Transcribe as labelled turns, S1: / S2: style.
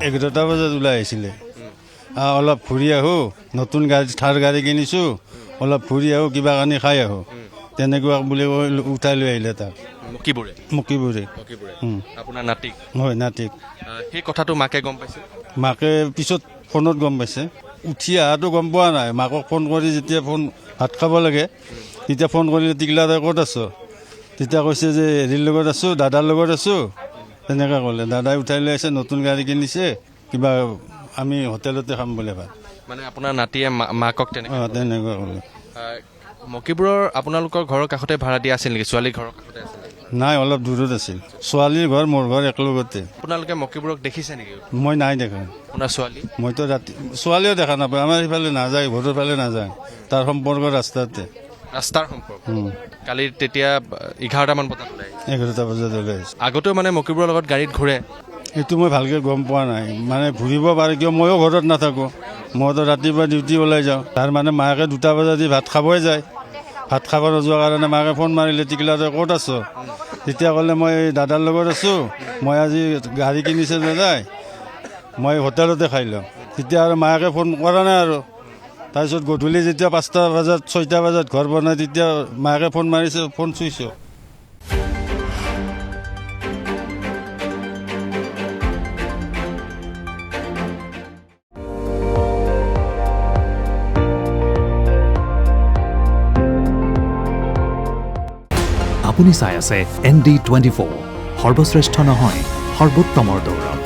S1: 11টা বজাত ওলাই আহিছিলে অলপ ফুৰি আহোঁ নতুন থাৰ গাড়ী কিনিছোঁ অলপ ফুৰি আহোঁ কিবা কানি খাই আহোঁ তেনেকুৱা বুলি উঠাই লৈ আহিলে তাক মকিবুৰে
S2: আপোনাৰ নাতিক
S1: হয় নাতিক
S2: সেই কথাটো মাকে গম পাইছে
S1: মাকে পিছত ফোনত গম পাইছে উঠি অহাটো গম পোৱা নাই মাকক ফোন কৰি যেতিয়া ভাত খাব লাগে তেতিয়া ফোন কৰিলে টিকলা তই ক'ত আছ তেতিয়া কৈছে যে হেৰিৰ লগত আছোঁ দাদাৰ লগত আছোঁ তেনেকৈ ক'লে দাদাই উঠাই লৈ আহিছে নতুন গাড়ী কিনিছে কিবা আমি হোটেলতে খাম বুলি ভাত
S2: মানে আপোনাৰ নাতিয়ে মাকক তেনেকৈ
S1: তেনেকুৱা ক'লে
S2: মকিবুৰৰ আপোনালোকৰ ঘৰৰ কাষতে ভাড়া দিয়া আছিল নেকি ছোৱালীৰ ঘৰৰ কাষতে আছিল
S1: নাই অলপ দূৰত আছিল ছোৱালীৰ ঘৰ মোৰ ঘৰ একেলগতে
S2: আপোনালোকে মকিবুৰক দেখিছে নেকি
S1: মই নাই দেখা
S2: আপোনাৰ ছোৱালী
S1: মইতো ৰাতি ছোৱালীও দেখা নাপায় আমাৰ সিফালে নাযায় ঘৰৰ ফালে নাযায় তাৰ সম্পৰ্ক ৰাস্তাতে
S2: ৰাস্তাৰ সম্পৰ্ক কালি তেতিয়া 11টামান বজাত ওলাই
S1: 11টা বজাত ওলাই আহিছে
S2: আগতেও মানে মকিবুৰৰ লগত গাড়ীত ঘূৰে
S1: এইটো মই ভালকৈ গম পোৱা নাই মানে ঘূৰিব পাৰে কিয় ময়ো ঘৰত নাথাকোঁ মইতো ৰাতিপুৱা ডিউটি ওলাই যাওঁ তাৰ মানে মাকে 2টা বজাত ভাত খাবই যায় ভাত খাব নোযোৱাৰ কাৰণে মাকে ফোন মাৰিলে টিকলা তই ক'ত আছ তেতিয়া ক'লে মই দাদাৰ লগত আছোঁ মই আজি গাড়ী কিনিছে দাদাই মই হোটেলতে খাই লওঁ তেতিয়া আৰু মাকে ফোন কৰা নাই আৰু তাৰপিছত গধূলি যেতিয়া 5টা বজাত 6টা বজাত ঘৰ বনাই তেতিয়া মাকে ফোন মাৰিছে ফোন চুইছোঁ
S3: আপুনি চাই আছে ND24 সৰ্বশ্ৰেষ্ঠ নহয় সৰ্বোত্তমৰ দৌৰ